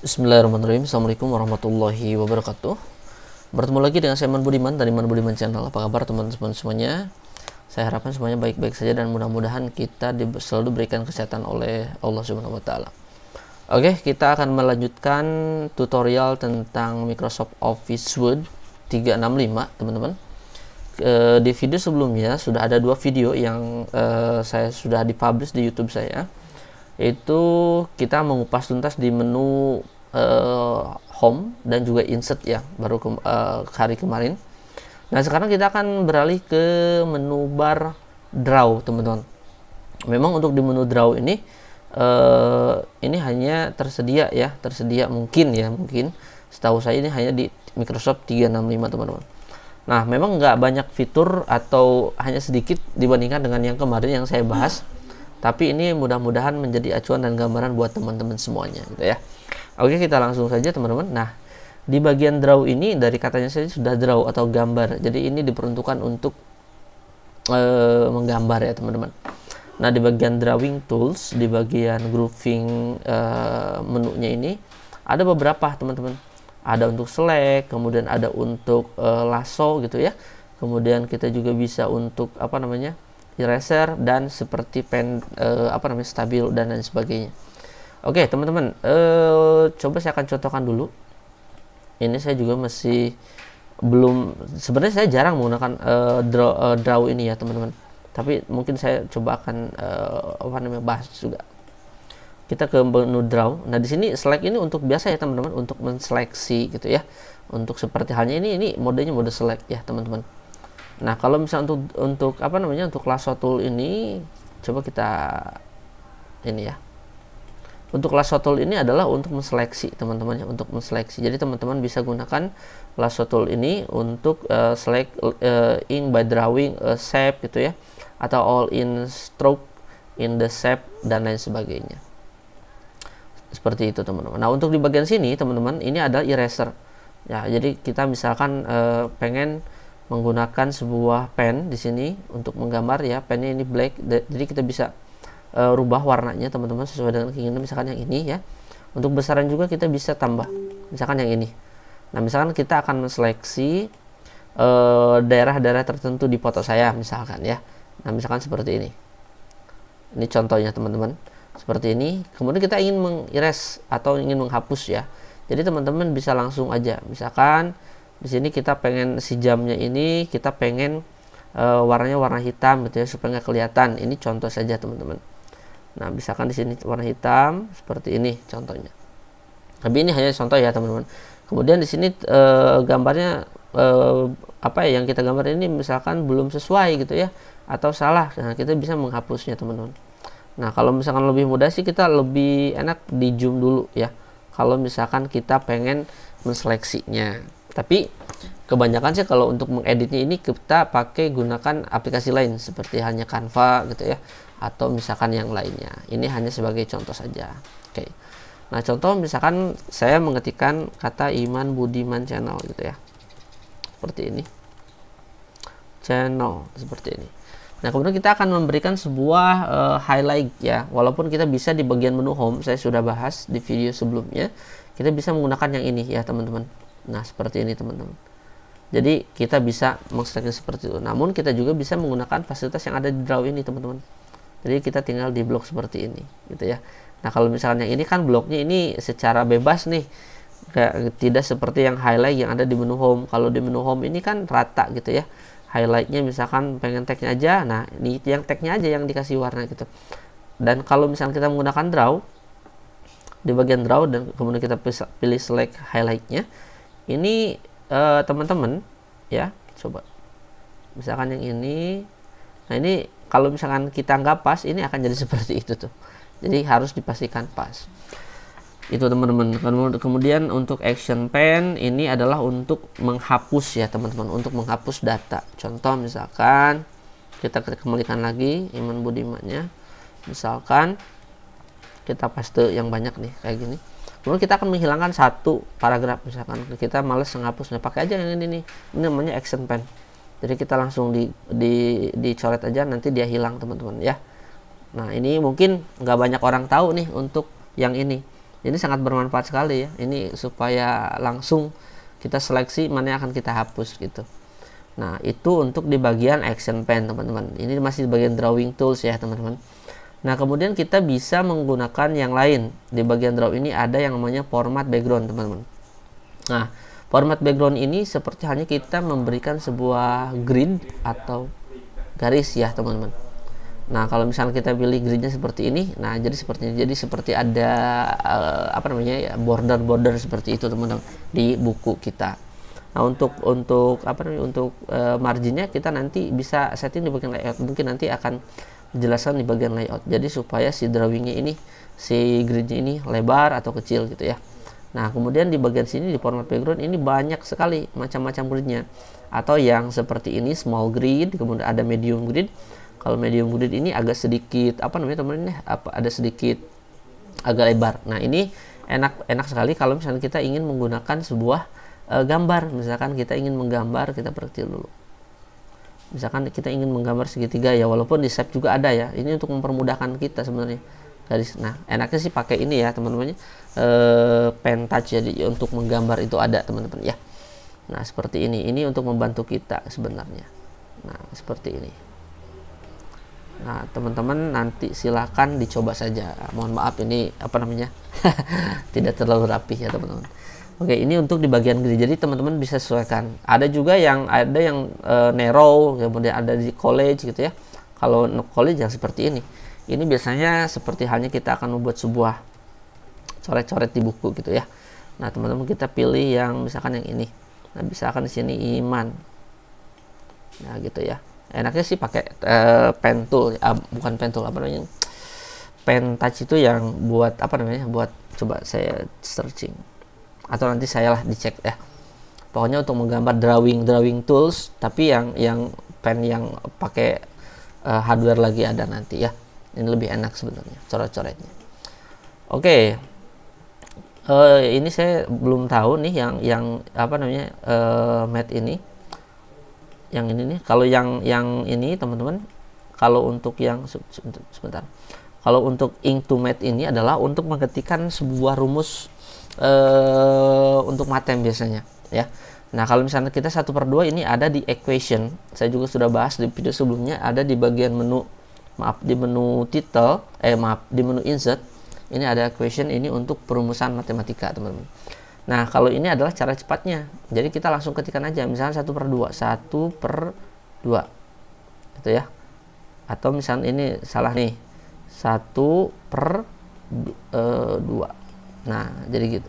Bismillahirrahmanirrahim. Assalamualaikum warahmatullahi wabarakatuh. Bertemu lagi dengan saya Iman Budiman dari Iman Budiman Channel. Apa kabar teman-teman semuanya? Saya harapkan semuanya baik-baik saja dan mudah-mudahan kita selalu diberikan kesehatan oleh Allah Subhanahu wa taala. Oke, kita akan melanjutkan tutorial tentang Microsoft Office Word 365, teman-teman. Di video sebelumnya sudah ada 2 video yang saya sudah dipublish di YouTube saya. Itu kita mengupas tuntas di menu home dan juga insert ya, baru hari kemarin. Nah, sekarang kita akan beralih ke menu bar draw, teman-teman. Memang untuk di menu draw ini hanya tersedia mungkin setahu saya ini hanya di Microsoft 365, teman-teman. Nah, memang nggak banyak fitur atau hanya sedikit dibandingkan dengan yang kemarin yang saya bahas. Tapi ini mudah-mudahan menjadi acuan dan gambaran buat teman-teman semuanya gitu ya. Oke, kita langsung saja teman-teman. Nah, di bagian draw ini dari katanya saja sudah draw atau gambar. Jadi ini diperuntukkan untuk menggambar ya teman-teman. Nah, di bagian drawing tools, di bagian grouping menunya ini ada beberapa teman-teman. Ada untuk select, kemudian ada untuk lasso gitu ya. Kemudian kita juga bisa untuk eraser dan seperti pen stabil dan lain sebagainya. Oke teman-teman, coba saya akan contohkan dulu. Ini saya juga masih belum, sebenarnya saya jarang menggunakan draw ini ya teman-teman, tapi mungkin saya coba akan bahas juga. Kita ke menu draw. Nah, di sini select ini untuk biasa ya teman-teman, untuk menseleksi gitu ya, untuk seperti halnya ini modenya mode select ya teman-teman. Nah, kalau misalnya untuk lasso tool ini, coba kita ini ya. Untuk lasso tool ini adalah untuk menseleksi teman-teman ya, untuk menseleksi. Jadi teman-teman bisa gunakan lasso tool ini untuk select ink by drawing a shape gitu ya, atau all in stroke in the shape dan lain sebagainya. Seperti itu teman-teman. Nah, untuk di bagian sini teman-teman, ini adalah eraser. Ya, jadi kita misalkan pengen menggunakan sebuah pen di sini untuk menggambar ya, pennya ini black, jadi kita bisa rubah warnanya teman-teman sesuai dengan keinginan. Misalkan yang ini ya, untuk besaran juga kita bisa tambah, misalkan yang ini. Nah, misalkan kita akan menseleksi daerah-daerah tertentu di foto saya misalkan ya. Nah, misalkan seperti ini contohnya teman-teman, seperti ini. Kemudian kita ingin mengiris atau ingin menghapus ya, jadi teman-teman bisa langsung aja, misalkan di sini kita pengen si jamnya ini kita pengen warnanya warna hitam gitu ya, supaya nggak kelihatan. Ini contoh saja teman-teman. Nah, misalkan di sini warna hitam seperti ini contohnya. Tapi ini hanya contoh ya teman-teman. Kemudian di sini gambarnya yang kita gambar ini misalkan belum sesuai gitu ya, atau salah. Nah, kita bisa menghapusnya teman-teman. Nah, kalau misalkan lebih mudah sih kita lebih enak di zoom dulu ya, kalau misalkan kita pengen menseleksinya. Tapi kebanyakan sih kalau untuk mengeditnya ini kita gunakan aplikasi lain seperti halnya Canva gitu ya, atau misalkan yang lainnya. Ini hanya sebagai contoh saja. Oke. Nah, contoh misalkan saya mengetikkan kata Iman Budiman Channel gitu ya, seperti ini, channel seperti ini. Nah, kemudian kita akan memberikan sebuah highlight ya, walaupun kita bisa di bagian menu home, saya sudah bahas di video sebelumnya, kita bisa menggunakan yang ini ya teman-teman. Nah, seperti ini teman-teman. Jadi kita bisa mengseleknya seperti itu. Namun kita juga bisa menggunakan fasilitas yang ada di draw ini teman-teman. Jadi kita tinggal di blok seperti ini gitu ya. Nah, kalau misalnya yang ini kan bloknya ini secara bebas nih, tidak seperti yang highlight yang ada di menu home. Kalau di menu home ini kan rata gitu ya, highlightnya misalkan pengen tagnya aja, nah ini yang tagnya aja yang dikasih warna gitu. Dan kalau misalnya kita menggunakan draw, di bagian draw dan kemudian kita pilih select highlightnya, ini teman-teman ya, coba misalkan yang ini. Nah, ini kalau misalkan kita nggak pas, ini akan jadi seperti itu tuh. Jadi harus dipastikan pas. Itu teman-teman. Kemudian untuk action pen ini adalah untuk menghapus ya teman-teman, untuk menghapus data. Contoh misalkan kita kembalikan lagi Iman Budimannya, misalkan kita paste yang banyak nih kayak gini. Kemudian kita akan menghilangkan satu paragraf, misalkan kita males menghapusnya, pakai aja yang ini nih. Ini namanya action pen. Jadi kita langsung dicoret aja, nanti dia hilang teman-teman ya. Nah, ini mungkin nggak banyak orang tahu nih untuk yang ini. Ini sangat bermanfaat sekali ya. Ini supaya langsung kita seleksi mana yang akan kita hapus gitu. Nah, itu untuk di bagian action pen, teman-teman. Ini masih di bagian drawing tools ya, teman-teman. Nah, kemudian kita bisa menggunakan yang lain. Di bagian draw ini ada yang namanya format background, teman-teman. Nah, format background ini seperti hanya kita memberikan sebuah grid atau garis ya, teman-teman. Nah, kalau misalnya kita pilih gridnya seperti ini, nah jadi seperti ada border seperti itu, teman-teman, di buku kita. Nah, untuk marginnya kita nanti bisa setting di bagian layout. Mungkin nanti akan dijelaskan di bagian layout. Jadi supaya si drawingnya ini, si gridnya ini lebar atau kecil gitu ya. Nah, kemudian di bagian sini di format background ini banyak sekali macam-macam gridnya. Atau yang seperti ini small grid, kemudian ada medium grid. Kalau medium grid ini agak sedikit teman-teman, ada sedikit agak lebar. Nah, ini enak sekali kalau misalnya kita ingin menggunakan sebuah gambar. Misalkan kita ingin menggambar, kita perkecil dulu. Misalkan kita ingin menggambar segitiga ya, walaupun di shape juga ada ya. Ini untuk mempermudahkan kita sebenarnya. Nah, enaknya sih pakai ini ya, teman-teman. Pen touch, jadi untuk menggambar itu ada, teman-teman ya. Nah, seperti ini untuk membantu kita sebenarnya. Nah, seperti ini. Nah, teman-teman nanti silakan dicoba saja. Mohon maaf ini tidak terlalu rapi ya, teman-teman. Oke, ini untuk di bagian grid. Jadi teman-teman bisa sesuaikan. Ada juga yang narrow, kemudian ada di college gitu ya. Kalau college yang seperti ini. Ini biasanya seperti halnya kita akan membuat sebuah coret-coret di buku gitu ya. Nah, teman-teman kita pilih yang misalkan yang ini. Nah, misalkan di sini Iman. Nah, gitu ya. Enaknya sih pakai pen tool, bukan pen tool, pen touch itu yang buat buat coba saya searching. Atau nanti saya lah dicek ya. Pokoknya untuk menggambar drawing tools, tapi yang pen yang pakai hardware lagi ada nanti ya. Ini lebih enak sebenarnya coret-coretnya. Oke. Ini saya belum tahu nih yang matte ini. Yang ini nih, kalau yang ini teman-teman, kalau untuk yang sebentar. Kalau untuk ink to matte ini adalah untuk mengetikkan sebuah rumus untuk matem biasanya ya. Nah, kalau misalnya kita 1/2 ini ada di equation. Saya juga sudah bahas di video sebelumnya, ada di bagian menu, di menu title, di menu insert. Ini ada equation, ini untuk perumusan matematika, teman-teman. Nah, kalau ini adalah cara cepatnya. Jadi kita langsung ketikkan aja, misalnya 1/2, 1/2 gitu ya. Atau misalnya ini salah nih, 1/2. Nah, jadi gitu.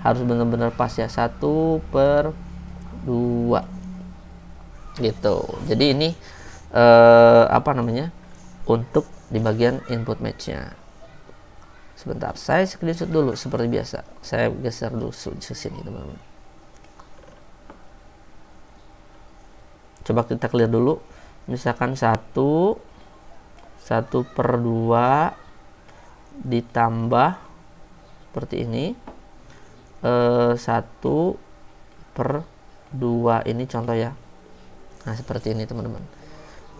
Harus benar-benar pas ya, 1/2 gitu. Jadi ini untuk di bagian input match-nya. Sebentar, saya screenshot dulu seperti biasa. Saya geser dulu ke sini, teman-teman. Coba kita clear dulu. Misalkan 1/2 ditambah seperti ini. 1/2 ini contoh ya. Nah, seperti ini, teman-teman.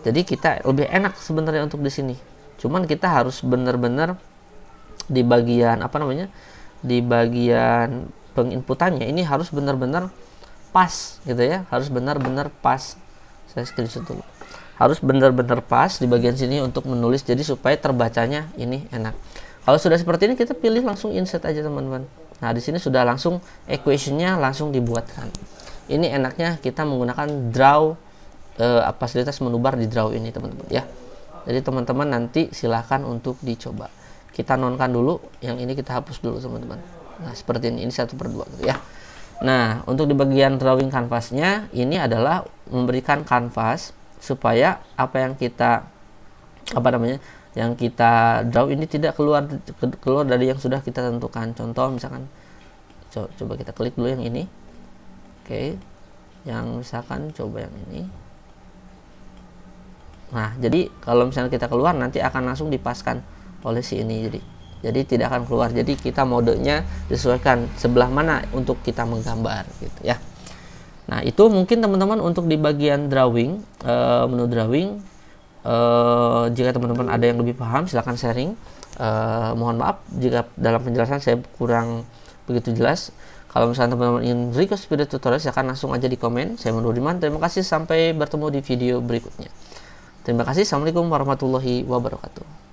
Jadi kita lebih enak sebenarnya untuk di sini. Cuman kita harus benar-benar di bagian di bagian penginputannya ini harus benar-benar pas gitu ya, harus benar-benar pas. Saya screenshot dulu. Harus benar-benar pas di bagian sini untuk menulis, jadi supaya terbacanya ini enak. Kalau sudah seperti ini, kita pilih langsung insert aja, teman-teman. Nah, di sini sudah langsung equation-nya langsung dibuatkan. Ini enaknya kita menggunakan draw, fasilitas menubar di draw ini, teman-teman ya. Jadi teman-teman nanti silahkan untuk dicoba. Kita nonkan dulu, yang ini kita hapus dulu, teman-teman. Nah, seperti ini 1/2 gitu ya. Nah, untuk di bagian drawing kanvasnya, ini adalah memberikan kanvas supaya apa yang kita draw ini tidak keluar dari yang sudah kita tentukan. Contoh misalkan, coba kita klik dulu yang ini. Oke. Yang misalkan coba yang ini. Nah, jadi kalau misalnya kita keluar, nanti akan langsung dipaskan oleh si ini, jadi tidak akan keluar. Jadi kita modenya disesuaikan sebelah mana untuk kita menggambar gitu ya. Nah, itu mungkin teman-teman untuk di bagian drawing, menu drawing. Jika teman-teman ada yang lebih paham, silahkan sharing. Mohon maaf jika dalam penjelasan saya kurang begitu jelas. Kalau misalnya teman-teman ingin request video tutorial, silahkan langsung aja di komen. Saya Nur Diman. Terima kasih, sampai bertemu di video berikutnya. Terima kasih. Assalamualaikum warahmatullahi wabarakatuh.